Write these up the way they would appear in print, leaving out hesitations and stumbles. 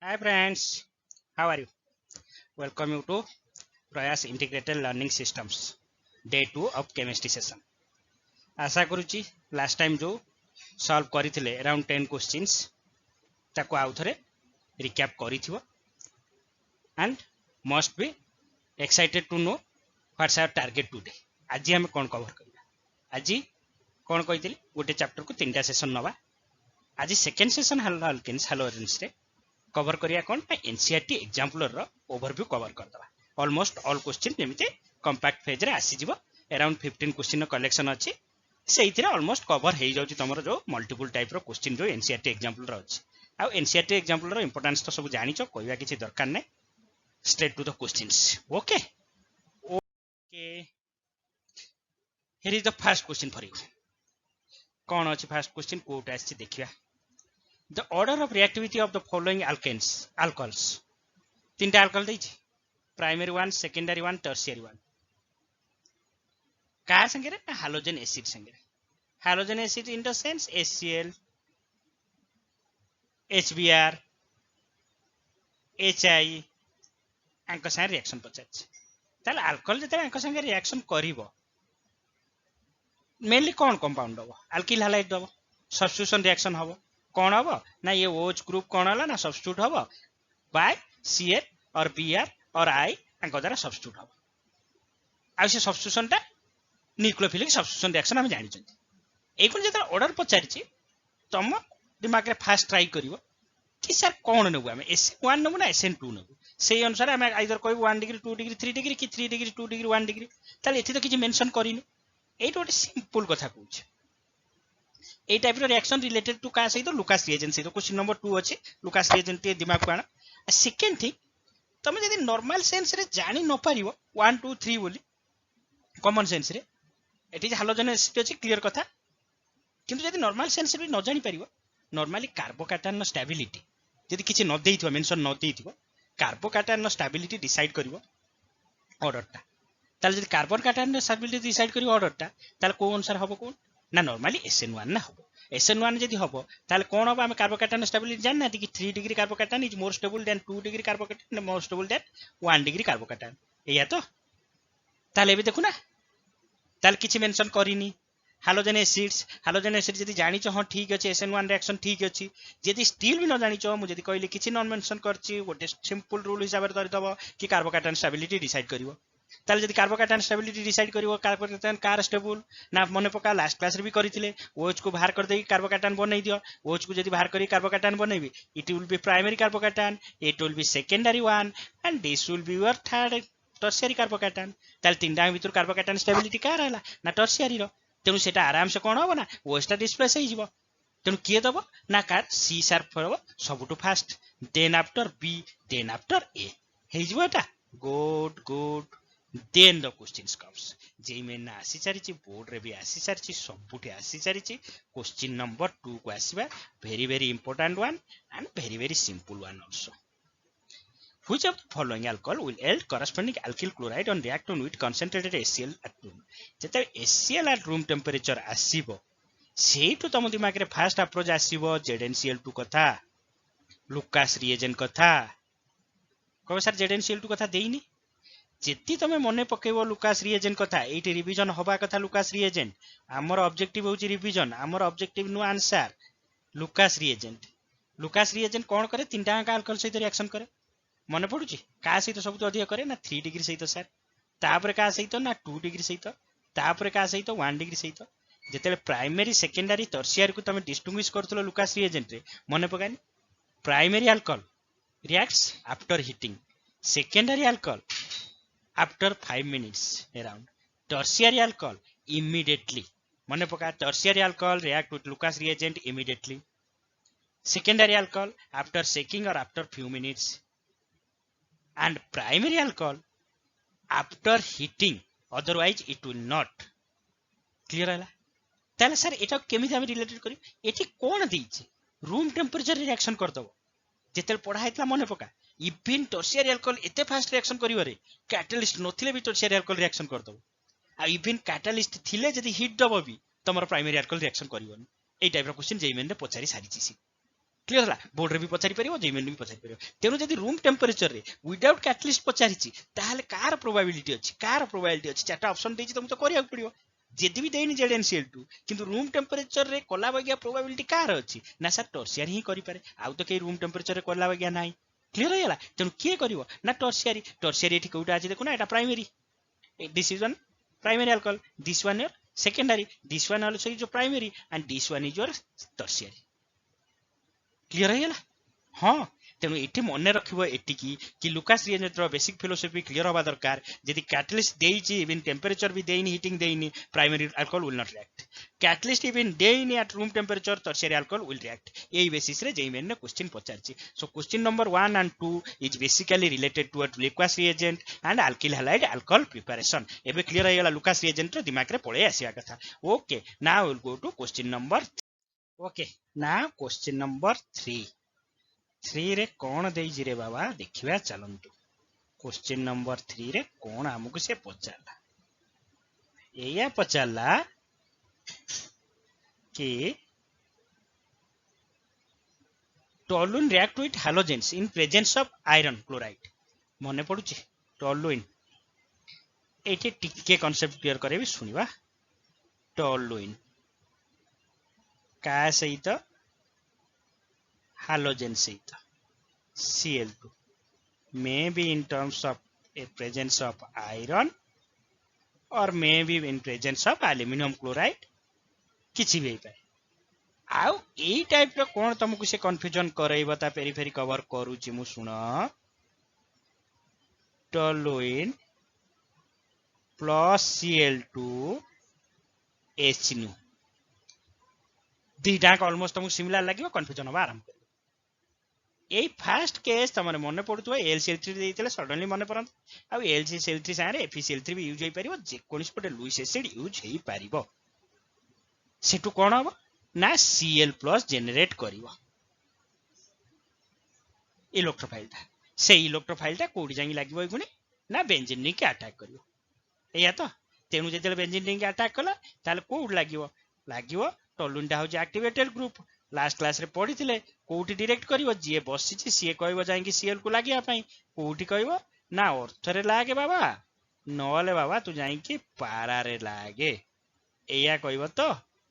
Hi friends, how are you? Welcome you to Prayas Integrated Learning Systems Day 2 of Chemistry session. आशा करुच्ची last time जो solve करथिले around 10 questions ताको आउ थरे रिकैप करिथिबो and must be excited to know what's our target today. आज हम कोन कवर करबा? आज कोन कहितली गोटे चैप्टर को तीनटा सेशन नबा. आज सेकंड सेशन हालोकेन्स हालोरेंस रे कवर करिया कोन एनसीईआरटी एग्जांपलर रो ओवरव्यू कवर कर दबा. ऑलमोस्ट ऑल क्वेश्चन जेमिते कंपैक्ट पेज रे आसी जिवो. अराउंड 15 क्वेश्चन कलेक्शन अछि. सेइथिरे ऑलमोस्ट कवर हे जाउची तमरो जो मल्टीपल टाइप रो क्वेश्चन जो एनसीईआरटी एग्जांपलर अछि. आ एनसीईआरटी एग्जांपलर रो इंपोर्टेंस तो सब जानिचो, कहबा किछि दरकार नै. Straight to the questions. Okay okay here is the first question for you. कोन अछि फर्स्ट क्वेश्चन? कोट आछि देखिबा. The order of reactivity of the following alcohols. तीनटा alcohol देछि. Primary one, secondary one, tertiary one. का संगे रे? Hydrogen acid संगे. Hydrogen acid in the sense HCl, HBr, HI अंक संगे रिएक्शन पचाछ. ताले अल्कोहल जते अंक संगे रिएक्शन करिवो मेनली कोन कंपाउंड हबो? अल्किल हैलाइड हबो. सब्स्टिट्यूशन रिएक्शन हबो. कौन हम ना ये OH ग्रुप कौन है ना सब्स्टिट्यूट हम बाय Cl और Br और I द्वारा सब्स्टिट्यूट हम. आ से सब्स्टिट्यूशन टा न्यूक्लियोफिलिक सब्स्टिट्यूशन रिएक्शन हम जानि छथि. एकोन जेता ऑर्डर पचारिछि तम दिमाग रे फास्ट ट्राई करिवो कि सर कौन नेबो हम SN1 नेबो ना SN2 नेबो. सेही अनुसार हम आइदर कहबो 1 डिग्री 2 डिग्री 3 डिग्री कि 3 डिग्री 2 डिग्री 1 डिग्री. ताले एथि तो किछि मेंशन करिनि. एटा गोटे सिंपल कथा कहूछि. ए टाइप रो रिएक्शन रिलेटेड टू का सहित लुकास रिएजेंट सहित क्वेश्चन नंबर 2 अछि. लुकास रिएजेंट ते दिमाग को आना. सेकंड थिंग तमे जदी नॉर्मल सेंस रे जानि न पारिवो 1 2 3 बोली कॉमन सेंस रे एठी हाइड्रोजन एसिड अछि क्लियर कथा. किंतु जदी नॉर्मल सेंस रे न जानि पारिवो नॉर्मली कार्बोकैटायन नो स्टेबिलिटी जदी किछि न देइथिबो मेंशन न देइथिबो कार्बोकैटायन नो स्टेबिलिटी डिसाइड करिवो ऑर्डर टा. ताले जदी कार्बोकैटायन नो स्टेबिलिटी डिसाइड करिवो ऑर्डर टा ताले को अनुसार हबो कोन ना नॉर्मली SN1 ना हबो. SN1 जदी हबो ताले कोन हबो? हम कार्बोकैटायन स्टेबिलिटी जानना कि 3 degree carbocation is more stable than 2 degree carbocation more stable than 1 degree carbocation. एया तो ताले भी देखु ना ताले किछि मेंशन करिनी. हाइड्रोजन एसिड जदी जानि छ हां ठीक अछि SN1 रिएक्शन ठीक अछि. जदी स्टिल भी न जानि छ मु जदी कहली किछि नॉन मेंशन करछि गोटे सिंपल रूल हिसाब रे धरि दबो कि कार्बोकैटायन स्टेबिलिटी डिसाइड करिवो. ताले जदी कार्बोकैटायन स्टेबिलिटी डिसाइड करिवो कार्बोकैटायन कार स्टेबल ना मने पका लास्ट क्लास रे भी करिथिले. OH को बाहर कर देई कार्बोकैटायन बनै दियो. OH को जदी बाहर करी कार्बोकैटायन बनैबी it will be primary carbocation, it will be secondary one and this will be your third tertiary carbocation. ताले तीनटा भीतर कार्बोकैटायन स्टेबिलिटी का रहला ना टर्शियरी रो. तेनु सेटा आराम से कोन होबो ना OH टा डिस्प्लेस हे जिवो. तेनु किए दबो ना कार C शार्प होबो सबटु fast then after B then after A हे जिवो. एटा good good. Then the questions comes. जे में ना आसी सारिछि बोर्ड रे भी आसी सारिछि सबुठी आसी सारिछि. क्वेश्चन नंबर 2 को आसीबा. Very very important one and very very simple one also. Which of the following alcohol will yield corresponding alkyl chloride on reaction with concentrated HCl at room? जेते HCl at room temperature आसीबो सेठु तम दिमाग रे fast approach आसीबो ZnCl2 कथा Lucas reagent कथा. कहबो sir ZnCl2 कथा देइनी. जेती तमे मने पकेबो लुकास रिएजेंट कथा एठी रिवीजन होबा कथा. लुकास रिएजेंट हमर ऑब्जेक्टिव होची रिवीजन. हमर ऑब्जेक्टिव नो answer Lucas reagent. Lucas reagent कोन करे? तीनटा का अल्कोहल सहित रिएक्शन करे. मने पडुची का सहित सबतो अधिक करे ना 3 डिग्री सहित सर. तापर का सहित ना 2 डिग्री सहित. तापर का सहित 1 डिग्री सहित. जेतेले प्राइमरी सेकेंडरी टर्शियरी को तमे डिस्टिंग्विश करथलो लुकास रिएजेंट रे मने पकानी. Primary alcohol reacts after heating. Secondary alcohol after 5 minutes around. Tertiary alcohol immediately. मने पका tertiary alcohol react with Lucas reagent immediately. Secondary alcohol after shaking or after few minutes. And primary alcohol after heating, otherwise it will not. Clear है? ताले sir एटा केमिति हम related करी. एठी कोन देइछि room temperature reaction कर दबो. जेतेल पढ़ा हेतला मने पका इवन टर्शियरी अल्कोहल एते फास्ट रिएक्शन करिवरे कैटलिस्ट नथिले भी टर्शियरी अल्कोहल रिएक्शन कर दबो. आ इवन कैटलिस्ट थिले जदी हिट दबो भी तमरो प्राइमरी अल्कोहल रिएक्शन करिवनी. ए टाइप रो क्वेश्चन जेई मेन रे पचारी सारिछि. क्लियर है बोर्ड रे भी पचारि परिबो जेमेन भी पचारि परिबो तेनु जदि रूम टेम्परेचर रे विदाउट कैटलिस्ट पचारिछि ताहाले कार प्रोबेबिलिटी अछि चारटा ऑप्शन देछि तुम तो करिया पड़िबो जदि भी देनी ZnCl2 किंतु रूम टेम्परेचर रे कला बगिया प्रोबेबिलिटी कार अछि ना सर टर्शियरी ही करि पारे आउ तो के रूम टेम्परेचर रे कला बगिया नाही क्लियर है तेनु किए करिवो ना टर्शियरी एठी कोटा अछि देखो ना एटा primary this is one primary alcohol this one your secondary this one also is your primary and this one is your tertiary clear है हाँ तेणु ये मन रखिबो एटिकी कि लुकास रिएजेंट रो बेसिक फिलोसफी क्लियर होबा दरकार यदि कैटलिस्ट देइची इवन टेम्परेचर भी देइनी हीटिंग देइनी primary alcohol will not react catalyst even देइनी at room temperature tertiary alcohol will react एई बेसिस रे जेई मेन क्वेश्चन पचारची so question number 1 and 2 is basically related to Lucas reagent and alkyl halide alcohol preparation एबे clear हो गेला Lucas reagent रो दिमाग रे पळे आसीया कथा okay now will go to question number okay now question number 3 रे कौन देइछि रे बाबा देखिबा चलंतु क्वेश्चन नंबर 3 रे कौन हमकु से पचारला एया पचारला कि toluene react with halogens in presence of iron chloride मने पडुछि टोलुइन एठी टिके कांसेप्ट क्लियर करेबी सुनिबा टोलुइन का सहित halogen site Cl2 may be in terms of a presence of iron or may be in presence of aluminum chloride किछि भी पाए आउ एई type रो कोन तुमको से कंफ्यूजन करैबो ता पेरिफेरी कवर करूची मु सुन टोलुइन प्लस Cl2 HNO दीटा ऑलमोस्ट तुमको सिमिलर लागिबो कंफ्यूजन होबा आरंभ कर ए फर्स्ट केस तमरे मन पडुतो LCl3 देइतले सडनली मन परंत आ LCl3 सारे FeCl3 भी यूज होई परिबो जे कोनिस पटे लुइस एसिड यूज होई परिबो सेटु कोन हबो ना Cl+ जनरेट करिवो इलेक्ट्रोफाइलटा से इलेक्ट्रोफाइलटा कोडी जाई लागिबो गुने ना बेंजीन रिंग के अटैक करिवो एया तो तेनु जेतले बेंजीन रिंग के अटैक कला ताले कोड लागिवो टोलुइनटा हो जे एक्टिवेटेड ग्रुप लास्ट क्लास रे पढ़ी थिले कोठी डायरेक्ट करिवो जे बसिछि सीए कहबो जाईकी Cl को लागिया पई कोठी कहबो ना अर्थ रे लागे बाबा नले बाबा तू जाईकी पारा रे लागे एया कहबो तो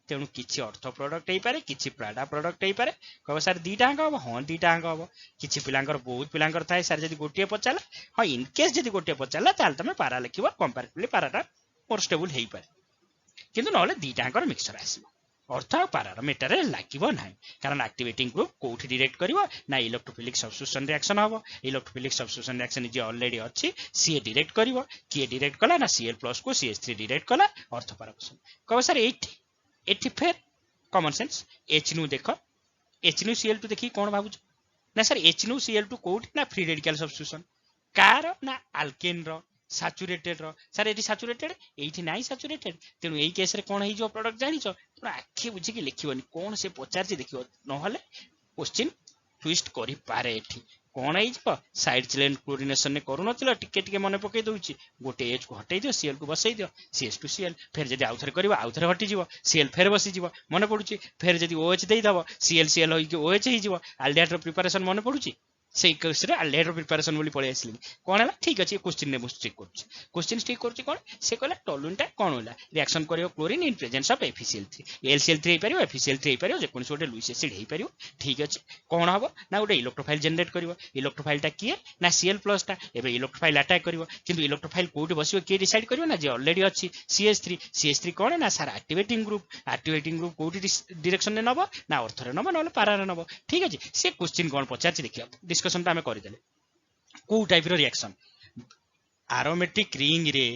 तेनु किछि अर्थ प्रोडक्ट हेई पारे किछि प्राडा प्रोडक्ट हेई पारे कहबो सर दीटा अंक हबो हां दीटा अंक हबो किछि पिलांकर बहुत पिलांकर थाए सर जदी गोटिए पचाला हां इन केस जदी गोटिए पचाला ताल तमे पारा लिखिबो कंपैरेटिवली पाराटा मोर स्टेबल हेई पारे किंतु नले दीटा अंकर मिक्सचर आसीबो अर्थ पारार मेटर लागिबो नाही कारण एक्टिवेटिंग ग्रुप कोठी डायरेक्ट करिवो ना इलेक्ट्रोफिलिक सब्स्टिट्यूशन रिएक्शन हबो इलेक्ट्रोफिलिक सब्स्टिट्यूशन रिएक्शन जे ऑलरेडी अछि सी डायरेक्ट करिवो के डायरेक्ट कला ना Cl+ को CH3 डायरेक्ट कला अर्थ पाराक्शन कहबो सर एठी फेर कॉमन सेंस HNO देखो HNO Cl2 देखि कोन भाबुछ ना सर HNO Cl2 कोठी ना फ्री रेडिकल सब्स्टिट्यूशन कार ना अल्केन रो सैचुरेटेड रो सर एठी सैचुरेटेड एठी नाही सैचुरेटेड तेनु एई केस रे कोन हेई जो प्रोडक्ट जानि छ तो आखि बुझी कि लिखिबोनी कोन से पचार देखियो न हले क्वेश्चन ट्विस्ट करि पारे एठी कोन हेई छ साइड चेन क्लोरिनेशन ने करू नथिलो टिके टिके मने पके दोउची गोटे एच को हटै दियो Cl को बसै दियो CH2Cl फेर जदी आउथरे करबा आउथरे हटि जीवो Cl फेर बसि जीवो मने पडुची फेर जदी OH देई दबो Cl होई कि OH हेई जीवो आल्डिहाइड रो प्रिपरेशन मने पडुची से केस रे आल्डिहाइड रो प्रिपरेशन बोली पळे आसली कोन हला ठीक अछि क्वेश्चन ने चेक करछि क्वेश्चन ठीक करछि कोन से कहला टोलुइनटा कोन होला रिएक्शन करियो chlorine in presence of FeCl3 LCl3 हेई परियो FeCl3 हेई परियो जे कोनसे गोटे लुइस एसिड हेई परियो ठीक अछि कोन हबो ना गोटे इलेक्ट्रोफाइल जनरेट करिवो इलेक्ट्रोफाइलटा किए ना Cl+ टा एबे इलेक्ट्रोफाइल अटैक करिवो किंतु इलेक्ट्रोफाइल कोठी बसियो के डिसाइड करिवो ना जे ऑलरेडी अछि CH3 कोन ना सर एक्टिवेटिंग ग्रुप कोठी डायरेक्शन ने नबो ना अर्थ रे नबो नले पारा रे नबो ठीक अछि से क्वेश्चन कोन पचारछि देखियो डिस्कशन ता हमें करि देले को टाइप रो रिएक्शन एरोमेटिक रिंग रे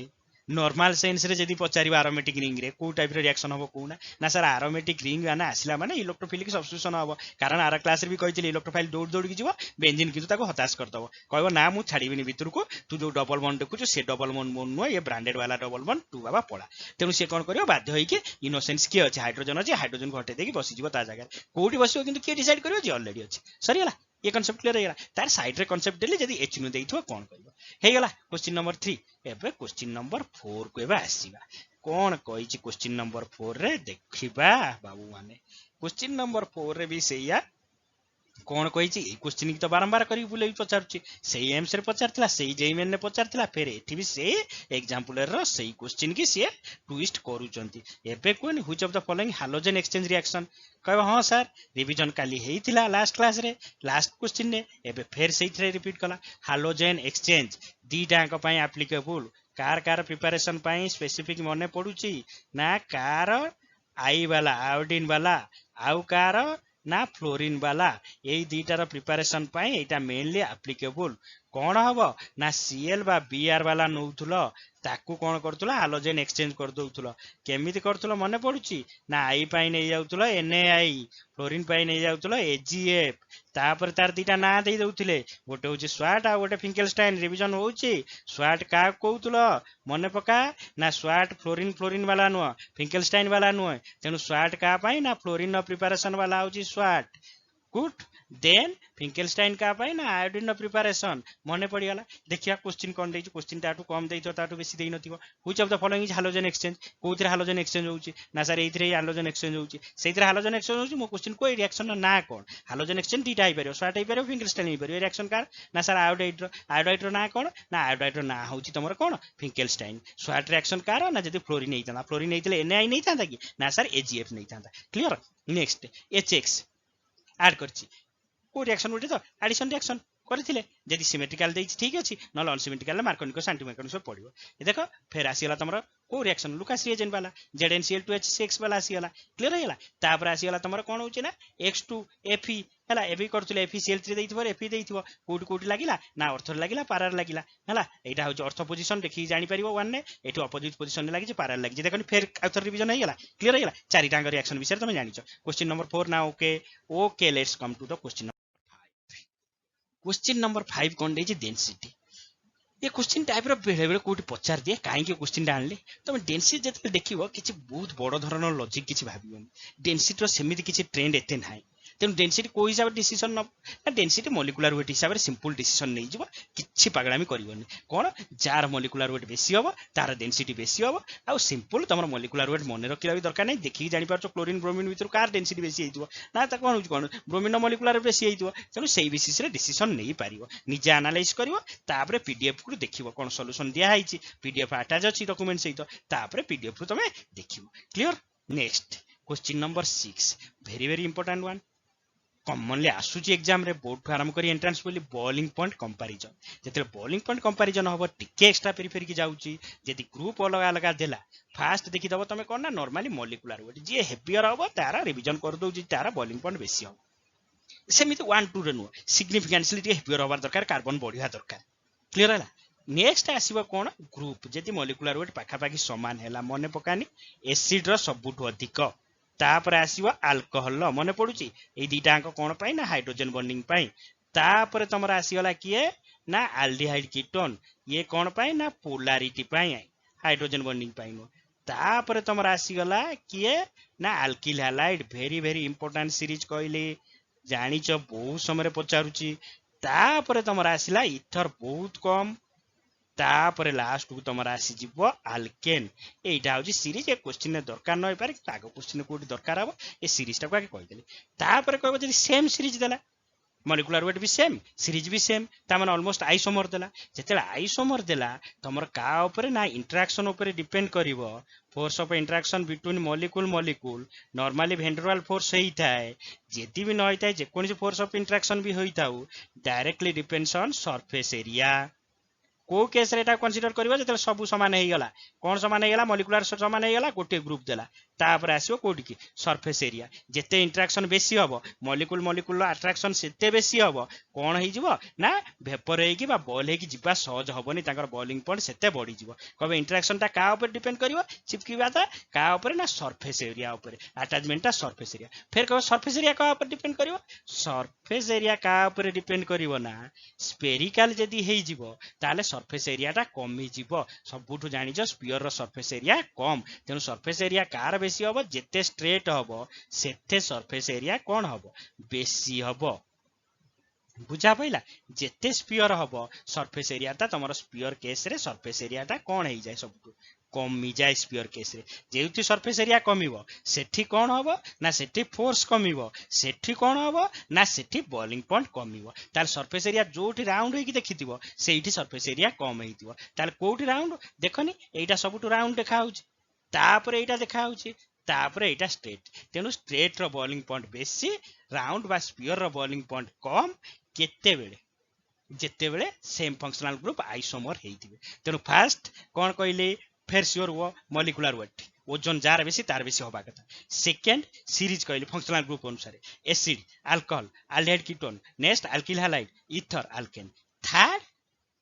नॉर्मल सेंस रे जदी पचारिबा एरोमेटिक रिंग रे को टाइप रो रिएक्शन हबो कोना ना सर एरोमेटिक रिंग आना आसिला माने इलेक्ट्रोफिलिक सब्स्टिट्यूशन हबो कारण आर क्लास रे भी कहितले इलेक्ट्रोफाइल दौड़ दौड़ की जीवो बेंजीन किंतु ताको हताश कर दबो कहबो ना मु छाडीबिनी भितर को तू जो डबल बॉन्ड देखुछु से डबल बॉन्ड नो ये ब्रांडेड वाला डबल बॉन्ड तू बाबा पड़ा तेनु से कोन करियो बाध्य होई कि इनोसेंस के अछि हाइड्रोजन को हटे देकी बसि जीवो ता जगह कोठी बसियो किंतु के डिसाइड करियो जे ऑलरेडी अछि सरी हला ये कांसेप्ट क्लियर हेगला तार साइड रे कांसेप्ट देली जदी HNO देइथो कोन करबो हेगला क्वेश्चन नंबर 3 एबे क्वेश्चन नंबर 4 को एबे आसीबा कोन कहि छि क्वेश्चन नंबर 4 रे देखिबा बाबू माने क्वेश्चन नंबर 4 रे भी सेया कौन कही क्वेश्चन की तो बारंबार करके बुले पचारुची से एम्स रे पचारथिला से जेई मेन ने पचारथिला फिर एठी भी से एग्जांपल रो से क्वेश्चन की से ट्विस्ट करूचंती एबे कोन which of the following halogen exchange reaction कहबो हां सर रिवीजन काली हेइथिला लास्ट क्लास रे लास्ट क्वेश्चन ने एबे फिर सेइथरे रिपीट कला हालोजन एक्सचेंज दीटा को पई एप्लीकेबल कार कार प्रिपरेशन पई स्पेसिफिक मने पडुची ना कार आई वाला आयोडीन वाला आउ कार ना फ्लोरीन वाला यही दुईटार प्रिपरेशन पाई एटा मेनली एप्लीकेबल कौन हम ना सीएल बा बीआर वाला नौथुल ताकू कौन करथुला हालोजेन एक्सचेंज कर दउथुल केमिति करथुल मने पडुची ना आई पाई नै जाउथुल एनएआई फ्लोरीन पाई नै जाउथुल एजीएफ तापर तार दुईटा ना देई दउथिले गोटे होची स्वाट आ गोटे फिंकेलस्टाइन रिवीजन होची स्वाट का कहउथुल मने पका ना स्वाट फ्लोरीन फ्लोरीन वाला नुह फिंकेलस्टाइन वाला नुह तेनु स्वाट का पाई ना फ्लोरीन प्रिपरेशन वाला होची स्वाट गुड देन फिंकेलस्टाइन का पाई ना आयोडीन प्रिपरेशन मने पड़ीगला देखिया क्वेश्चन कौन देइछ क्वेश्चन ताटू कम देइतो ताटू बेसी देइ नथिबो which of the following is halogen exchange कोथरे हालोजन एक्सचेंज होउची ना सर एइथरे हालोजन एक्सचेंज होउची सेइथरे हालोजन एक्सचेंज होउची मो क्वेश्चन को रिएक्शन ना कोन हालोजन एक्सचेंज दीटा आइ परियो स्वाट आइ परियो फिंकेलस्टाइन आइ परियो रिएक्शन कार ना सर आयोडाइड रो ना कोन ना आयोडाइड रो ना होउची तमरो कोन फिंकेलस्टाइन स्वाट रिएक्शन कार ना जदी फ्लोरीन हेइतांदा एनआई नै थांदा कि ना सर एजीएफ नै थांदा क्लियर नेक्स्ट एचएक्स ऐड करची को रिएक्शन उठे तो एडिशन रिएक्शन करथिले जदी सिमेट्रिकल देइछ ठीक अछि नल अनसिमेट्रिकल मार्कोनिक सेंटीमेट्रिक सब पड़िबो ए देखो फेर आसीगला तमरो को रिएक्शन लुकास रिएजेंट वाला ZnCl2H6 वाला आसीगला क्लियर हैला तापर आसीगला तमरो कोन होची ना X2Fe हैला एबी करथिले FeCl3 देइथिबो Fe देइथिबो कोड कोड लागिला ना ऑर्थो लागिला पारार लागिला हैला एटा होची ऑर्थो पोजीशन देखि जानि परिबो वन ने एटु अपोजिट पोजीशन ने लागिछि पारार लागिछि देखनि फेर आउथर रिवीजन हैगला क्लियर हैगला चारि टांग रिएक्शन विषय तमे जानिछो क्वेश्चन नंबर 4 ना okay let's come to the question number 5 कौन दे डेंसिटी ये क्वेश्चन टाइप रो बेले बेले कोठी पचार दिए काहे के क्वेश्चन आनले तुम डेंसिटी जते देखिबो किछि बहुत बड़ धरणर लॉजिक किछि भाबियोनी डेंसिटी रो सेमिति किछि ट्रेंड एते नाही तेनु डेंसिटी को हिसाब डिसीजन न ना डेंसिटी मॉलिक्यूलर वेट हिसाब रे सिंपल डिसीजन नै जिवो किछि पागलामी करिवोनी कोन जार मॉलिक्यूलर वेट बेसी होबो तार डेंसिटी बेसी होबो आ सिंपल तमर मॉलिक्यूलर वेट मने रखिला भी दरकार नै देखि जानि पारछो क्लोरीन ब्रोमीन भितर कार डेंसिटी बेसी हेइतबो ना ता कोन ब्रोमीन मॉलिक्यूलर बेसी हेइतबो तेनु सेही बेसिस रे डिसीजन नै पारिवो निजे एनालाइज करिवो तापरे पीडीएफ को देखिवो कोन सॉल्यूशन दिया हाइछि पीडीएफ अटैच अछि डॉक्यूमेंट सहित तापरे पीडीएफ को तमे देखिवो clear next question number 6 very very important one commonly आसुची एग्जाम रे बोर्ड टू आरंभ करी एंट्रेंस बोली बॉलिंग पॉइंट कंपैरिजन जेते बॉलिंग पॉइंट कंपैरिजन होबो टिके एक्स्ट्रा पेरिफेरी की जाउची जेति ग्रुप अलग अलग देला फास्ट देखि दबो तमे कोन ना नॉर्मली मॉलिक्यूलर वेट जे हेवियर होबो तारा रिवीजन कर दउची तारा बॉलिंग पॉइंट बेसी होबो सेमिति 1 2 रे नो सिग्निफिकेंटली टिके हेवियर होबार दरकार कार्बन बढ़िया दरकार क्लियर हला नेक्स्ट आसीबो कोन ग्रुप जेति मॉलिक्यूलर वेट पाखा पाखी समान हैला मने पकानी एसिड रो सबुठु अधिक तापर आसीबो अल्कोहल मने पडुची ए दीटा अंक कोन पाई ना हाइड्रोजन बॉन्डिंग पाई तापर तमर आसीगला किए ना एल्डिहाइड कीटोन ये कोन पाई ना पोलैरिटी पाई हाइड्रोजन बॉन्डिंग पाई नो तापर तमर आसीगला किए ना alkyl halide very very important series कहले जानिचो बहुत समय पचारुची तापर तमर आसीला इथर बहुत कम तापर लास्ट को तुम आसी जीव आल्केन एटा होची सीरीज ए क्वेश्चन दरकार न पारे ताको क्वेश्चन कोडी दरकार हबो ए सीरीज टा को आके कहि देली तापर कहबो जदी सेम सीरीज देला मॉलिक्यूलर वेट भी सेम सीरीज भी सेम ता माने ऑलमोस्ट आइसोमर देला जेतेला आइसोमर देला तमर का ऊपर ना इंटरेक्शन ऊपर डिपेंड करिवो force of interaction between molecule normally when force होई थाए जेती भी न होई थाए जे कोन फोर्स ऑफ इंटरेक्शन भी होई थाउ directly depends on surface area को केस रेटा कंसीडर करिवो जते सब समान हे गला कोन समान हे गला मॉलिक्यूलर समान हे गला गोटे ग्रुप देला तापर आसीओ कोडी की सरफेस एरिया जेते इंटरेक्शन बेसी हबो मॉलिक्यूल अट्रैक्शन सेते बेसी हबो कोन हे जिवो ना वेपर हे की बा बॉल हे की जिबा सहज हबोनी ताकर बॉलिंग पॉइंट सेते बढी जिवो कबे इंटरेक्शन ता का ऊपर डिपेंड करिवो चिपकीबा ता का ऊपर ना सरफेस एरिया ऊपर अटैचमेंट ता सरफेस एरिया फिर कबे सरफेस एरिया का ऊपर डिपेंड करिवो सरफेस एरिया का ऊपर डिपेंड करिवो ना स्फेरिकल जदी हे जिवो ताले सरफेस एरिया टा कमी जीवो सबुठु जानि जो स्फीयर रो सरफेस एरिया कम तेनु सरफेस एरिया कार बेसी हबो जेते स्ट्रेट हबो सेते सरफेस एरिया कोन हबो बेसी हबो बुझा पइला जेते स्फीयर हबो सरफेस एरिया ता तमरो स्फीयर केस रे सरफेस एरिया टा कोन हे जाय सबुठु कमी जाए स्पीयर केस रे जेउथि सरफेस एरिया कमिवो सेठी कोन हबो ना सेठी फोर्स कमिवो सेठी कोन हबो ना सेठी बॉलिंग पॉइंट कमिवो ताल सरफेस एरिया जोठी राउंड हेकी देखिथिबो सेठी सरफेस एरिया कम हेइथिबो ताल कोठी राउंड देखनी एटा सबटु राउंड देखा होउची तापर एटा देखा होउची तापर एटा स्ट्रेट तेनु स्ट्रेट रो बॉलिंग पॉइंट बेसी राउंड बा स्पीयर रो बॉलिंग पॉइंट कम केते बेले जेते बेले सेम फंक्शनल ग्रुप आइसोमर हेइथिबे तेनु फर्स्ट कोन कहले फेर सियोर वो मॉलिक्यूलर वेट ओजन जार बेसी तार बेसी होबा कथा सेकंड सीरीज कहले फंक्शनल ग्रुप अनुसार acid alcohol aldehyde ketone next alkyl halide ether alkane third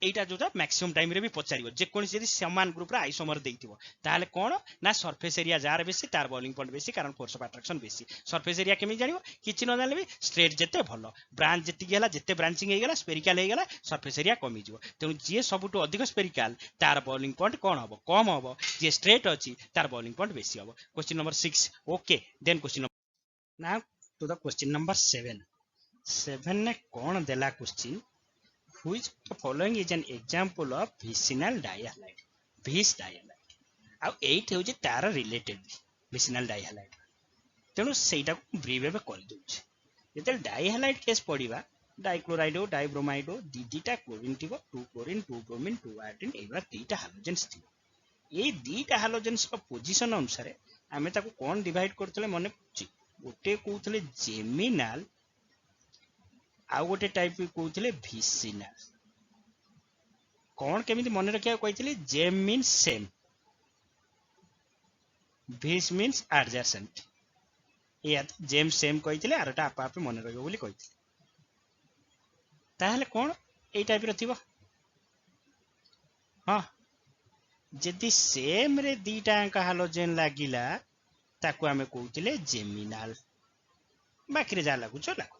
एटा जोटा मैक्सिमम टाइम रे भी पचारिबो जे कोन यदि समान ग्रुप रे आइसोमर देइथिबो ताले कोन ना सरफेस एरिया जार बेसी तार बॉलिंग पॉइंट बेसी कारण फोर्स ऑफ अट्रैक्शन बेसी सरफेस एरिया केमि जानिबो किछि न जानले भी स्ट्रेट जेते भलो ब्रांच जेति गेला जेते ब्रांचिंग हे गेला स्पेरिकल हे गेला सरफेस एरिया कमी जिवो तेनु जे सबटु अधिक स्पेरिकल तार बॉलिंग पॉइंट कोन हबो कम हबो जे स्ट्रेट अछि तार बॉलिंग पॉइंट बेसी हबो question number 6 okay then question now to the question number 7 ने कोन देला question Which the following is an example of vicinal dihalide? Vis dihalide. ଆଉ ଏଇଠି ହେଉଛି ତାର ରିଲେଟେଡ୍ vicinal dihalide. ତେଣୁ ସେଇଟାକୁ ବ୍ରିଫ୍ ଏବେ କରିଦେଉଛି ଯେତେବେଳେ ଡାଇହାଲାଇଡ୍ କେସ୍ ପଡ଼ିବା ଡାଇକ୍ଲୋରାଇଡ୍ ହଉ ଡାଇବ୍ରୋମାଇଡ୍ ହଉ ଦିଟା କ୍ଲୋରିନ୍ ଥିବ 2 କ୍ଲୋରିନ୍ 2 ବ୍ରୋମିନ୍ 2 ଆୟୋଡିନ୍ ଏଇଭଳିଆ ଦିଟା ହାଲୋଜେନ୍ସ ଥିବ ଏଇ ଦିଟା ହାଲୋଜେନ୍ସର ପୋଜିସନ ଅନୁସାରେ ଆମେ ତାକୁ କ'ଣ ଡିଭାଇଡ୍ କରୁଥିଲେ ମନେ ପଡୁଛି ଗୋଟେ କହୁଥିଲେ ଜେମିନାଲ ଆଉ ଗୋଟେ टाइप कहते विसिनाल कौन केमिति मन रखिया कहते gem means same vic means adjacent या जेम सेम कहते आरटा आपा आपे मन रहियो बोली कहते ताहले कौन ए टाइप रो थिबो हां जदि सेम रे दीटा अंक हालोजेन लागिला ताकू आमे कहते जेमिनाल बाकी रे जा लागु छ लागु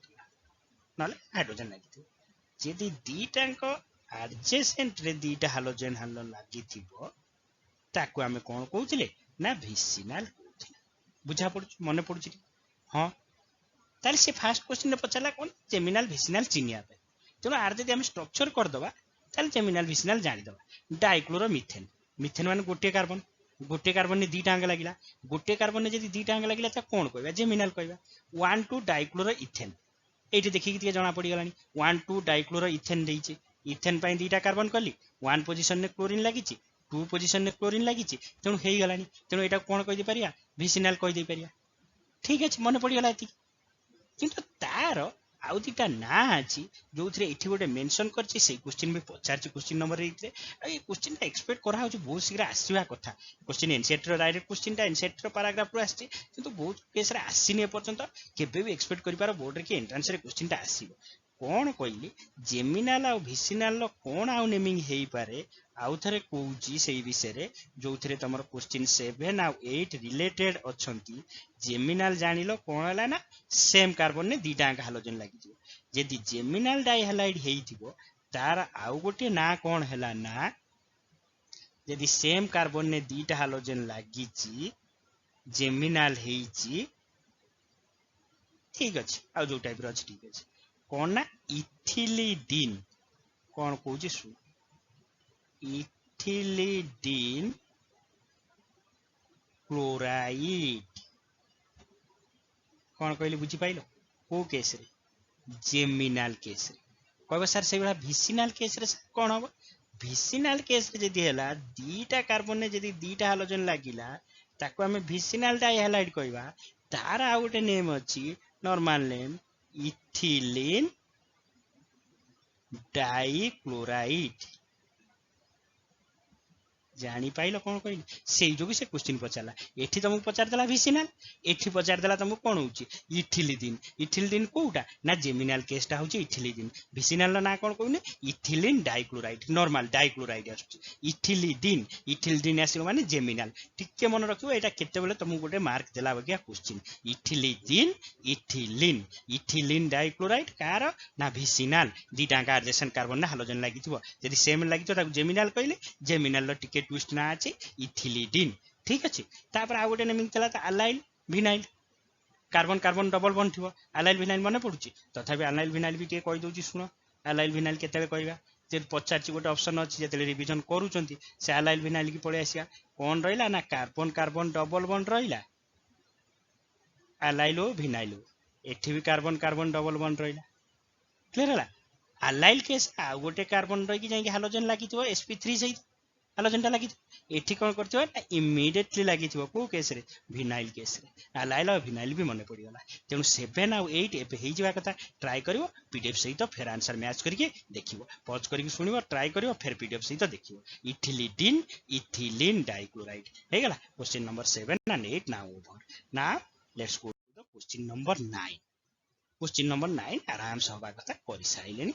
नाले हाइड्रोजन लागिथि जदि दीटांक एडजेसेंट रे दीटा हालोजेन हालो लागिथिबो ताकू आमे कोन कहउथिले ना विसिनाल कहउथिले बुझा पड़छ मने पड़छ हां ताले से फर्स्ट क्वेश्चन रे पचाला कोन जेमिनाल विसिनाल चिनिया पे तेनो आर जदि हम स्ट्रक्चर कर दबा ताले जेमिनाल विसिनाल जानि दबा डाइक्लोरोमीथेन मीथेन माने गोटे कार्बन ने दीटा अंग लागिला गोटे कार्बन ने जदि दीटा अंग लागिला ता कोन कहबा जेमिनाल कहबा 1 2 डाइक्लोरो इथेन एठी देखि कि जाना पड़ी गलानी 1 2 डाइक्लोरो इथेन देइचे इथेन पई दीटा कार्बन कली 1 पोजीशन ने क्लोरीन लागिची 2 पोजीशन ने क्लोरीन लागिची तेनु हेई गलानी तेनु एटा कोन कहि दे परिया विसिनाल कहि दे परिया ठीक अछि मने पड़ी गला एति किंतु तार आउ दीटा ना अछि जोथरे एठी गोटे मेंशन करछि से क्वेश्चन में पचारछि क्वेश्चन नंबर 8 रे ए क्वेश्चन ता एक्सपेक्ट करा होछि बहुत शीघ्र आसीबा कथा क्वेश्चन एनसीईआरटी रो डायरेक्ट क्वेश्चन ता एनसीईआरटी रो पैराग्राफ रो आछि किंतु बहुत केस रे आसीने पर्यंत केबे भी एक्सपेक्ट करि पारो बोर्ड रे कि एंट्रेंस रे क्वेश्चन ता आसीबो कोन कहली जेमिनाल आ विसिनाल कोन आउ नेमिंग हेई पारे आउ थरे कहूची सेही विषय रे जोथरे तमर क्वेश्चन 7 आ 8 रिलेटेड अछंती जेमिनाल जानिलो कोन हला ना सेम कार्बन ने दीटा अंक हालोजन लागि जदि जेमिनाल डाइहालाइड हेइथिबो तार आउ गोटे ना कोन हला ना जदि सेम कार्बन ने दीटा हालोजन लागिची जेमिनाल हेइची ठीक अछि आ जो टाइप रो अछि ठीक अछि कोन ना इथिलीडिन कोन कहूची सु इथिलीडिन क्लोराइड कोन कहली बुझी पाइलो को केस रे जेमिनाल केस रे कहबो सर से बड़ा विसिनाल केस रे कोन हो विसिनाल केस रे जदी हला दीटा कार्बन ने जदी दीटा हालोजन लागिला ताको हमें विसिनाल डाइहालाइड कहबा तार आ गोटे नेम अछि नॉर्मल नेम इथिलीन डाइक्लोराइड जानी पाइलो कोन कहली सेई जोगी से क्वेश्चन पचाला एठी तुमको पचार देला विसिनाल एठी पचार देला तुमको कोन होची इथिलीडिन कोउटा ना जेमिनाल केसटा होची इथिलीडिन विसिनाल ना कोन कहने इथिलीन डाइक्लोराइड नॉर्मल डाइक्लोराइड आछी इथिलीडिन आसीलो माने जेमिनाल टिके मन रखियो एटा केते बेले तुमको गोटे मार्क देला बगिया क्वेश्चन इथिलीन डाइक्लोराइड कार ना विसिनाल दीटा का एडजेसेंट कार्बन ना हालोजन लागिथिबो यदि सेम लागितो ताको जेमिनाल कहले जेमिनाल लो टिके ट्विस्ट ना अछि इथिलीडिन ठीक अछि तापर आ गोटे नेमिंग चला त allyl vinyl carbon double bond थिबो अलाइल विनाइल मने पडुची तथापि अलाइल विनाइल भी के कहि दोची सुनो अलाइल विनाइल केते कहबा जे पचार गोटे ऑप्शन अच्छी जो रिविजन करूँ से अलाइल विनाइल की पलि आसिया कौन रहा ना कार्बन कार्बन डबल बॉन्ड रहा अलाइल हो विनाइल हो एठी भी कार्बन कार्बन डबल बॉन्ड रहा क्लियर है अलाइल केस आ गोटे कार्बन रही हालोजन लगी sp3 सहित हालोजन लगी एठी कौन कर इमिडिएटली लगी कौ केस रे विनाइल केस रे अलाइल और विनाइल भी मन पड़गला तेणु 7 आउ 8 एवं हो कथा ट्राए कर पीडीएफ सहित फिर आंसर मैच करके देखिए पज करके शुण ट्राए कर फिर पीडीएफ सहित देखिए इथिलीडिन इथिलीन डाइक्लोराइड हो गला question number 7 and 8 now over now let's go to the question number 9 question number 9 आराम से हवा कथा कर सारे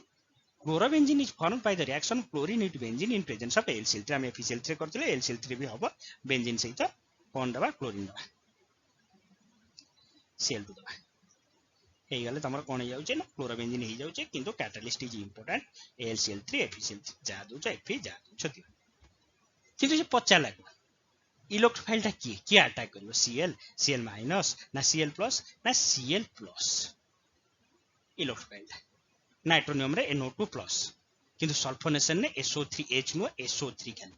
chlorobenzene is formed by the reaction chlorine with benzene in presence of एलसीएल3 हम FeCl3 करथिले एलसीएल3 भी हबो बेंजीन सहित कोन दबा क्लोरीन दबा Cl2 दबा हे गले तमर कोन हे जाउचे ना क्लोरोबेंजीन हे जाउचे किंतु कैटलिस्ट इज इंपोर्टेंट एलसीएल3 FeCl3 जा दोछ Fe जा दोछ किंतु जे पच्चा लागो इलेक्ट्रोफाइल ता की अटैक करिवो Cl माइनस ना Cl+ ना Cl+ इलेक्ट्रोफाइल नाइट्रोनियम रे NO2+ किंतु सल्फोनेशन ने SO3H नो SO3 खाली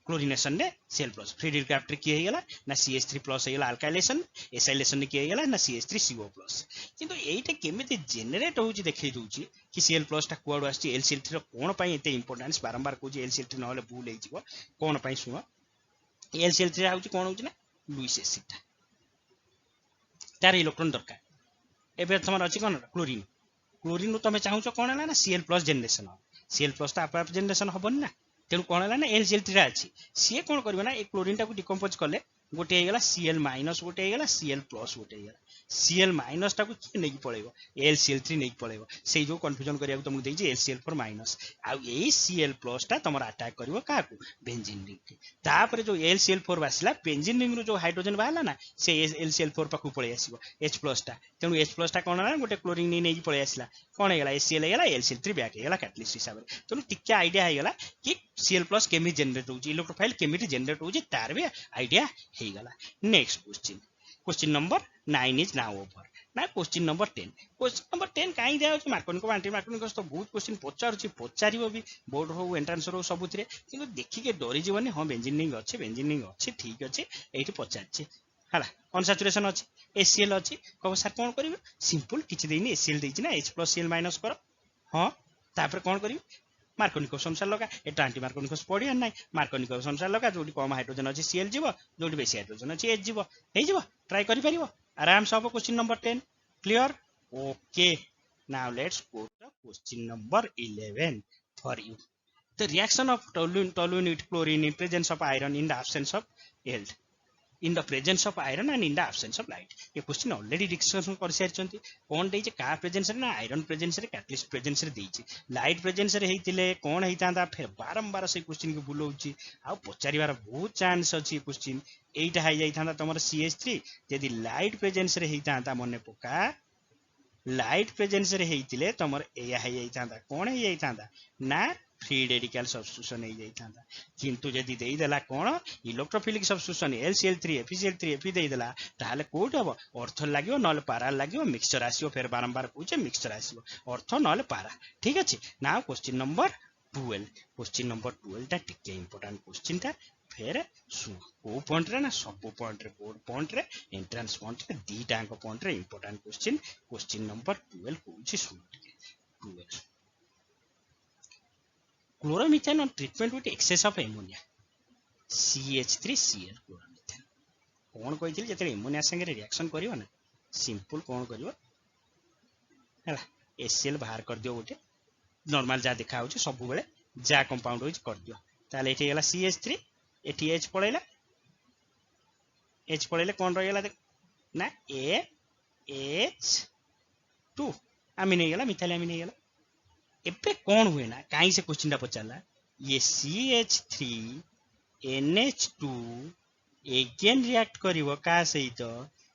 क्लोरीनेशन ने Cl+ फ्री रेडिकल की हे गला ना CH3+ हे गला अल्काइलेशन एसाइलेशन ने की हे गला ना CH3CO+ किंतु एटा केमिति जनरेट होउची देखै दोउची कि Cl+ ता कोड आछि LCl3 रो कोन पई एते इंपोर्टेंस बारंबार कोजी LCl3 नहले भूल हे जिवो कोन पई सुनो LCl3 आउची कोन होउची ना लुईस एसिड तार इलेक्ट्रॉन दरकार एबे तमर अछि कोन क्लोरीन क्लोरीन तुम चाहूच कौन है ना Cl+ जनरेशन Cl+ तो आप जनरेशन हेन ना तेणु कौन है ना LCl3 अच्छी सी कौन कर ना क्लोरीन टाक डिकम्पोज कले गोटे होगा Cl- गोटे होगा Cl+ गोटे होगा Cl- टाक किए नहीं पड़ेगा LCl3 नहीं पड़ेगा से जो कन्फ्यूजन करिया तुमको देछि LCl4- आउ यही Cl+ टा तुम अटैक करिवो काकू बेंजीन रिंग तापर जो LCl4 आसला बेंजीन रिंग रो जो हाइड्रोजन बाहला ना से LCl4 पाखु पळे आसीबो H+ टा तेणु H+ टा कोन ना गोटे क्लोरीन नहीं पळे आसला कोन हेगला HCl हेगला LCl3 बैक हेगला कैटलिस्ट हिसाब रे तेणु टिके आइडिया हेगला कि Cl+ केमी जनरेट होउची इलेक्ट्रोफाइल केमिति जनरेट होउची तार भी आइडिया हेगला next question number 9 is now over ना क्वेश्चन नंबर 10 कहीं दिया मार्कोनिक मार्कोनिक तो बहुत क्वेश्चन पचार भी बोर्ड हो एंट्रांस हो सबुथिरे किंतु देखिके डरी जीवनी हाँ बेंजीनिंग अच्छे ठीक अच्छे ये पचार है अनसाचुरेशन अच्छे HCl अच्छी कह सर कौन कर सिंपल किसी देनी HCl देना H+Cl- कर हाँ तापर कौन कर मार्कोनिकस अनुसार लगा एटा आंटी मार्कोनिकस पड़िया ना मार्कोनिकस अनुसार लगा जो कम हाइड्रोजन अच्छी Cl जीव जो बेसी हाइड्रोजन अच्छी H जीव हो ट्राई कर आराम से हम question number 10 clear okay now let's go to question number 11 for you the reaction of toluene with chlorine in presence of iron in the absence of एल्ड in the presence of iron and in the absence of light ये question already discussion कर सारिछंती कोन देइचे का presence रे ना iron presence रे catalyst presence रे देइचे light presence रे हेतिले कोन हेतांदा फिर बारंबार से क्वेश्चन के बुलौची आ पचारिबार बहुत चांस अछि क्वेश्चन एटा हाई जाइथांदा तमर CH3 यदि लाइट प्रेजेंस रे हेतांदा मने पका लाइट प्रेजेंस रे हेतिले तमर एया हाई जाइथांदा कोन हे जाइथांदा ना फ्री रेडिकल सब्स्टिट्यूशन हो जाता किंतु यदि देदेला कौन electrophilic substitution LCl3 FeCl3 Fe देदेला ताहले कोड हम अर्थ लगे ना पारा लगे मिक्सचर आसो फिर बारंबार पूछे मिक्सचर आसो अर्थ ना पारा ठीक अच्छे ना क्वेश्चन नंबर 12 टा टिके इंपोर्टेंट क्वेश्चन टा फिर को पॉइंट रे ना सब पॉइंट रे बोर्ड पॉइंट रे एंट्रेंस पॉइंट रे दीटा पॉइंट रे important question number 12 Kochi soon 12 chloromethane on treatment with excess of ammonia CH3Cl chloromethane कौन कही जब एमोनिया संगे रिएक्शन करियो ना सिंपल कौन करियो है HCl बाहर कर दियो गोटे नॉर्मल जा देखा होची सब बेले जा कंपाउंड होई कर दियो ताले एठी गेला CH3 एठी H पळेला कौन रहिला देख ना AH2 अमीन हेगला मिथाइल अमीन हेगला एबे कौन हुए ना कहीं से क्वेश्चन पचारा ये CH3 NH2 एगेन रिएक्ट करिवो का सहित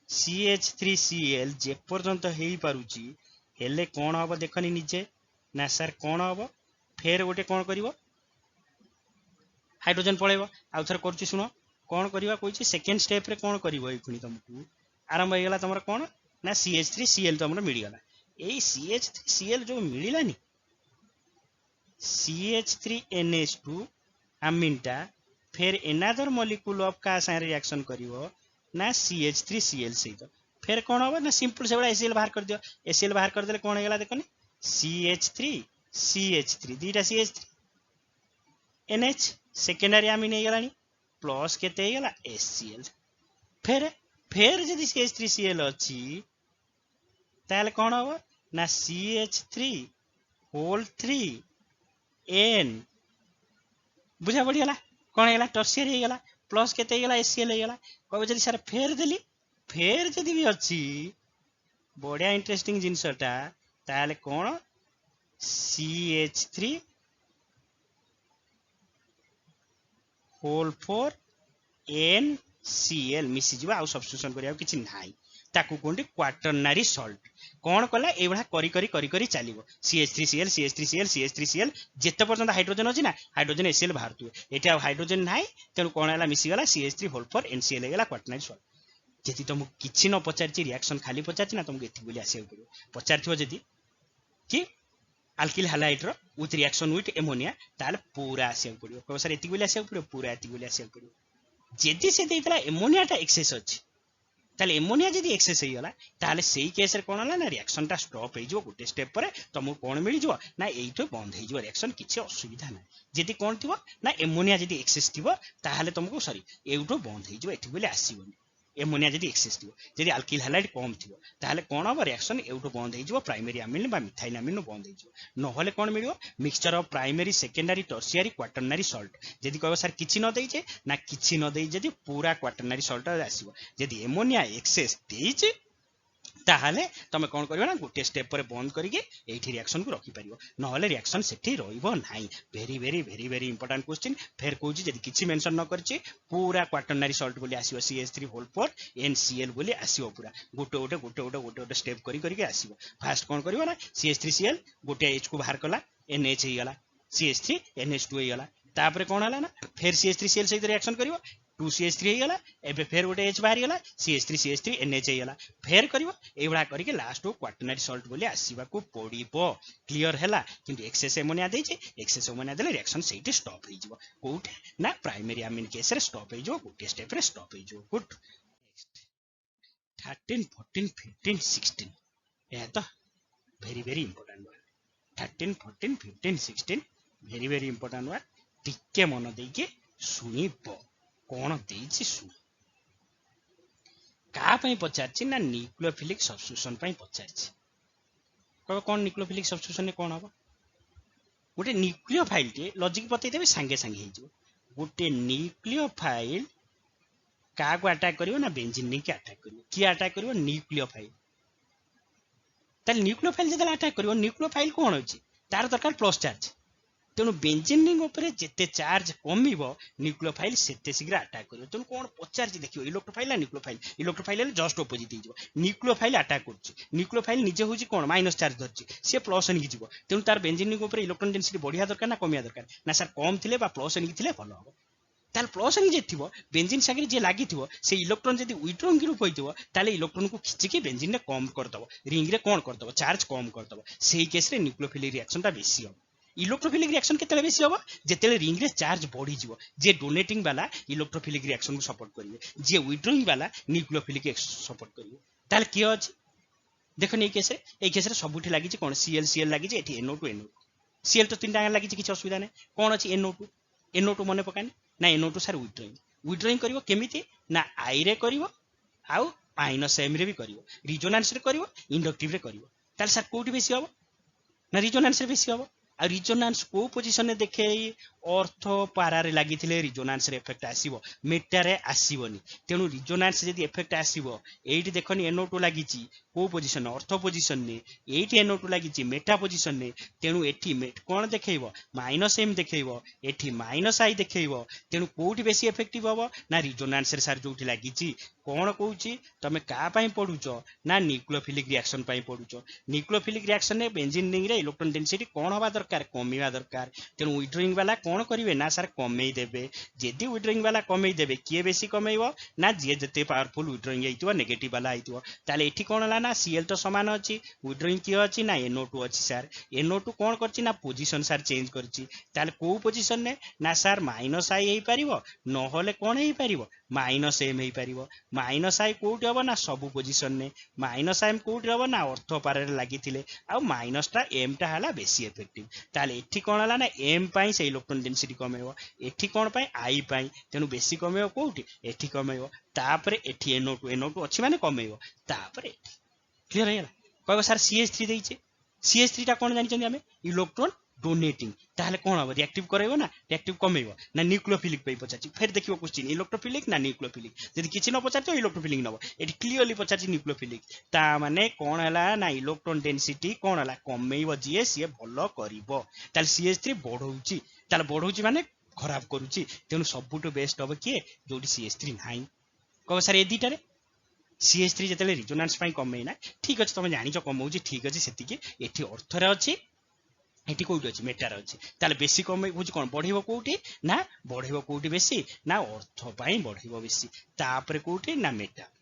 CH3Cl जे पर्यंत हेई पारुची हेले कौन हबो देखनी निजे ना सर कौन हबो फेर गोटे कौन करिवो हाइड्रोजन पळेबो आउ थर करची सुनो कौन करिवा कोइची सेकंड स्टेप रे कौन करिवो ए खुनी तुमको आरंभ हो गला तमरा कौन ना CH3Cl तुमरा मिल गला एई CH3Cl जो मिलिलानी CH3NH2 अमीनटा फिर एनादर मॉलिक्यूल ऑफ का साथ रिएक्शन करिवो ना CH3Cl सहित फिर कौन होगा ना सिंपल से बड़ा एसीएल बाहर कर दियो एसीएल बाहर कर देले कौन हेगला देखनी CH3 दीटा CH3NH secondary amine हेगलानी plus केते हेगला HCl फिर फिर जदी CH3Cl अछि ताले कौन होगा ना CH3 बुझा पड़ीगला कौन है टर्सियर हो गला प्लस केते हेगला HCl हेगला कहबे जदी सर फेर देली फेर जदी भी अछि बढ़िया इंटरेस्टिंग जिनसटा ताले कौन CH3 मिसी जीवा आउ सब्स्टिट्यूशन करिया किछि नाही ताकू कोंडी क्वाटरनरी सॉल्ट कौन कला एभला करी करी करी करी चलिबो CH3Cl जेते पर्यंत हाइड्रोजन अछि ना हाइड्रोजन HCl बाहरतु एटा हाइड्रोजन नाही तेनु कोन हला मिसी गला CH3NCl हेगला क्वाटरनरी सॉल्ट जति तुमको किछि न पचारछि रिएक्शन खाली पचारछि ना तुमको एति बोली आसे पड़ियो पचारथिबो जति कि अल्किल हैलाइड रो विथ रिएक्शन विथ एमोनिया ताले पूरा आसे पड़ियो को सर एति बोली आसे पड़ियो पूरा एति बोली आसे पड़ियो जति से देतला एमोनियाटा एक्सेस अछि ताले एमोनिया जदी एक्सेस हो गला ताले सेही केस रे कोन हला ना रिएक्शन टा स्टॉप हो जो गोटे स्टेप पर तुमको कोन मिल जो ना एइठो बंद हो जो रिएक्शन किछि असुविधा ना जदी कोन थिबो ना एमोनिया जदी एक्सेस थिबो ताले तुमको सॉरी एइठो बंद हो जो एठी बोले आसीबोनी एमोनिया जदी एक्सेस थिबो जदी अल्किल हैलाइड कम थिबो ताले कोन हो रिएक्शन एइठो बंद हो जो प्राइमरी अमीन बा मिथाइल अमीन बंद हो जो न होले कोन मिलियो mixture of primary secondary tertiary quaternary salt जदी कहबो सर किछि न देइछे ना किछि न देइ जदी पूरा क्वाटरनरी सॉल्ट आसीबो जदी एमोनिया एक्सेस देइछे ताहले तमे कोन करियो ना गोटे स्टेप पर बंद करिके एठी रिएक्शन को रखि परियो न होले रिएक्शन सेठी रहइबो नाही very very very very important question फेर कहूची जदी किछि मेंशन न करछि पूरा क्वाटरनरी सॉल्ट बोली आसीबो CH3NCl बोली आसीबो पूरा गोटे स्टेप करी करी के आसीबो फास्ट कोन करियो ना CH3Cl गोटे H को बाहर कला NH हे गला CH3NH2 हे गला तापरे कोन हला ना फेर CH3Cl सहित रिएक्शन करियो 2CH3 हे गला एबे फेर गोटे H बाहर गला CH3NH हे गला फेर करियो एबडा करी के लास्ट को क्वाटरनरी सॉल्ट बोली आसीबा को पड़िबो क्लियर हैला किंतु एक्सेस एमोनिया देछि एक्सेस एमोनिया देले रिएक्शन सेठी स्टॉप हो जिवो कोठे ना प्राइमरी अमीन केस रे स्टॉप हो जिवो गोटे स्टेप रे स्टॉप हो जिवो गुड 13 14 15 16 ए तो very very important word 13 14 15 16 very very important word टिके मन देके सुनिबो कौन देछि सुन का पई पचारछि ना न्यूक्लियोफिलिक सब्स्टिट्यूशन पई पचारछि को कौन न्यूक्लियोफिलिक सब्स्टिट्यूशन ने कौन हबो गोटे न्यूक्लियोफाइल टे लॉजिक बतै देबे संगे संगे हे जो गोटे न्यूक्लियोफाइल का को अटैक करियो ना बेंजीन के अटैक करियो की अटैक करियो न्यूक्लियोफाइल ताल न्यूक्लियोफाइल जदला अटैक करियो न्यूक्लियोफाइल कोन होछि तार दरकार प्लस चार्ज तेणु बेंजीन रिंग उपरे जेते चार्ज कमिबो न्यूक्लियोफाइल सेते शीघ्र अटैक करियो तेणु कोन पचार देखियो इलेक्ट्रोफाइल ना न्यूक्लियोफाइल जस्ट अपोजिट हिजो न्यूक्लियोफाइल अटैक करछि न्यूक्लियोफाइल निजे होछि कोन माइनस चार्ज धरछि से प्लस नि जिवो तेणु तार बेंजीन रिंग उपरे इलेक्ट्रॉन डेंसिटी बढ़िया दरकार ना कमिया दरकार ना सर कम थिले बा प्लस नि थिले भलो हो ताल प्लस नि जे थिबो बेंजीन सागरे जे लागि थिबो से इलेक्ट्रॉन जदी विथड्रॉइंग ग्रुप होइथिबो ताले इलेक्ट्रॉन को खिचि के बेंजीन ने कम कर दबो रिंग रे कोन कर दबो चार्ज कम कर दबो सेही केस रे न्यूक्लियोफिलिक रिएक्शन ता बेसी हो इलेक्ट्रोफिलिक रिएक्शन केतले बेसी होबो जेतेले रिंग रे चार्ज बढ़ी जिवो जे डोनेटिंग वाला इलेक्ट्रोफिलिक रिएक्शन को सपोर्ट करिवे जे विथड्रॉइंग वाला न्यूक्लियोफिलिक सपोर्ट करिवे ताल की अछि देखो ए केस रे सबुठी लागि छि कोन Cl लागि छि एठी NO2 Cl तो तीनटा लागि छि किछ असुविधा नै कोन अछि NO2 मने पकानी ना NO2 सर विथड्रॉइंग करिवो केमिति ना I रे करिवो आउ -M रे भी करिवो रिजोनेंस रे करिवो इंडक्टिव रे करिवो ताल सर कोठी बेसी होबो ना रिजोनेंस रे बेसी होबो आ रिजोनेंस को पोजीशन देखे ऑर्थो पारा रे लागि थिले रिजोनेंस रे इफेक्ट आसीबो मेटा रे आसीबोनी तेनु रिजोनेंस जदी इफेक्ट आसीबो एठी देखोनी NO2 लागि छि को पोजीशन ऑर्थो पोजीशन ने एठी NO2 लागि छि मेटा पोजीशन ने तेनु एठी मेट कोन देखैबो -M देखैबो एठी -I देखैबो तेनु कोठी बेसी इफेक्टिव होबो ना रिजोनेंस रे सर जोठी लागि छि कौन कहूँ तुम क्या पढ़ुच ना न्यूक्लियोफिलिक रिएक्शन पढ़ुच न्यूक्लियोफिलिक रिएक्शन में इंजीनियरिंग रे इलेक्ट्रॉन डेंसिटी कौन हवा दरकार कमीवा दरकार तेणु विड्रोइंग वाला कौन करेंगे ना सर कमे देवे जदि विड्रोइंग वाला कमे देवे किए बेसी कमेब ना जी जिते पावरफुल विड्रोइंग होइतिबो नेगेटिव वाला होइतिबो ताले एठी कोन हला ना Cl तो समान अछि विड्रोइंग किए अछि ना NO2 अछि सर NO2 कोन करछि ना पोजीशन सर चेंज करछि ताले को पोजीशन ने ना सर माइनस आई हेई परिबो न होले कोन हेई परिबो माइनस m हेई परिबो माइनस आई कोउटी हबो ना सब पोजीशन ने माइनस m कोउटी हबो ना अर्थ पारे लागिथिले आ माइनस टा m टा हला बेसी इफेक्टिव ताले एठी कोन हला ना m पई से इलेक्ट्रॉन डेंसिटी कमेबो एठी कोन पई I पई तेनु बेसी कमेबो कोउटी एठी कमेबो तापरे एठी NO2 अछि माने कमेबो तापरे क्लियर है कहबो सर CH3 देइछे CH3 टा कोन जानि हमें इलेक्ट्रॉन डोनेटिंग ताहले कोन हबो रिएक्टिव करैबो ना रिएक्टिव कमेबो ना न्यूक्लियोफिलिक पे पचाछि फिर देखिबो क्वेश्चन इलेक्ट्रोफिलिक ना न्यूक्लियोफिलिक यदि किछि न पचाछि इलेक्ट्रोफिलिक नबो एठी क्लियरली पचाछि न्यूक्लियोफिलिक ता माने कोन हला ना इलेक्ट्रॉन डेंसिटी कोन हला कमेइबो जे सीए भलो करिवो ताले CH3 बढ़ौछि ताले बढ़ौछि माने खराब करूछि तेनु सबुटो बेस्ट हबो किए जोडी CH3 नाही कहबो सर ए दिटारे CH3 जेतेले रिजोनेंस पाई कमे ना ठीक अछि तमे जानिछ कमौछि ठीक अछि सेतिकी एठी अर्थरे अछि एठी कोउटी अछि मेटार अछि ताले बेसी कमे बुझ कोन बढ़िबो कोउटी ना बढ़िबो कोउटी बेसी ना अर्थ पाई बढ़िबो बेसी तापरे कोउटी ना मेटा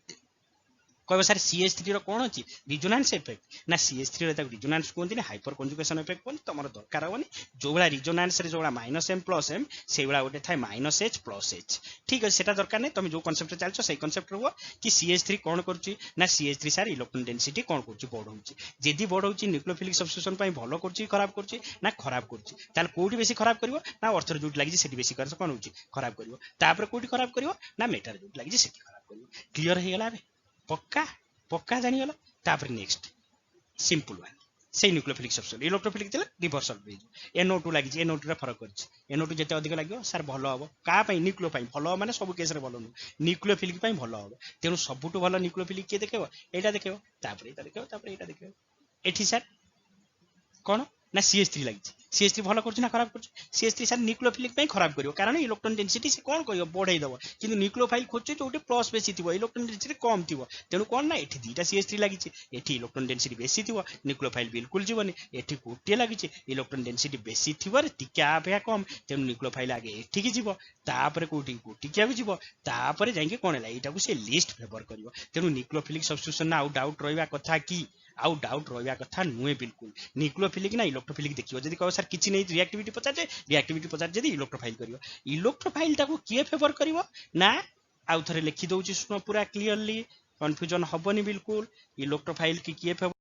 कहबो सर CH3 रो कोन अछि रिजोनेंस इफेक्ट ना CH3 रो ताको रिजोनेंस कोनति ना हाइपर कन्जुगेशन इफेक्ट कोन तमरो दरकार होनी जोबला रिजोनेंस रे जोबला -m + m सेबला गोटे थाय -h + h ठीक अछि सेटा दरकार नै तुम जो कांसेप्ट रे चालछो सेही कांसेप्ट रहबो कि CH3 कोन करछि ना CH3 सर इलेक्ट्रॉन डेंसिटी कोन करछि बढ़ौछि जेदी बढ़ौछि न्यूक्लियोफिलिक सब्स्टिट्यूशन पई भलो करछि खराब करछि ना खराब करछि ताल कोउटी बेसी खराब करिवो ना अर्थर जोट लागि सेठी बेसी करछ कोन होछि खराब करिवो तापर कोउटी खराब करिवो ना मेटार जोट लागि सेठी खराब करिवो क्लियर हे गेला बे पक्का पक्का जानी गला तापर नेक्स्ट सिंपल वन से न्यूक्लियोफिलिक सब्स्टिट्यूट इलेक्ट्रोफिलिक देले रिवर्सल पेज NO2 लागि NO2 रा फरक करछि NO2 जेते अधिक लागियो सर भलो हबो का पई न्यूक्लियो पई भलो माने सब केस रे भलो न न्यूक्लियोफिलिक पई भलो हबो तेनु सबुटु भलो न्यूक्लियोफिलिक के देखेबो एटा देखेबो तापर एटा देखेबो तापर एटा देखेबो एठी सर कोन ना CH3 लागि CH3 भलो करछि ना खराब करछि CH3 सर न्यूक्लियोफिलिक पई खराब करियो कारण इलेक्ट्रॉन डेंसिटी से कोन करियो बढ़ाई दबो किंतु न्यूक्लियोफाइल खोजछि जोटी प्लस बेसी थिबो इलेक्ट्रॉन डेंसिटी कम थिबो तेनु कोन ना एठी दुटा CH3 लागि एठी इलेक्ट्रॉन डेंसिटी बेसी थिबो न्यूक्लियोफाइल बिल्कुल जीवनी एठी गोटे लागि इलेक्ट्रॉन डेंसिटी बेसी थिबो रे टिके आफिया कम तेनु न्यूक्लियोफाइल आगे एठी की जीवो तापर कोठी गोटी के जीवो तापर जाइके कोन हला एटाकू से लिस्ट फेवर करियो तेनु न्यूक्लियोफिलिक सब्स्टिट्यूशन ना आउ डाउट रहइबा कथा की आउ डाउट रहइबा कथा नुए बिल्कुल न्यूक्लियोफिलिक ना इलेक्ट्रोफिलिक देखियो जदी कहो सर किछि नै रिएक्टिविटी पचार जदी इलेक्ट्रोफाइल करियो इलेक्ट्रोफाइल टाकू किए फेवर करिवो ना आउ थरे लिखि दउछि सुनो पूरा क्लियरली कंफ्यूजन हबनी बिल्कुल इलेक्ट्रोफाइल की किए फेवर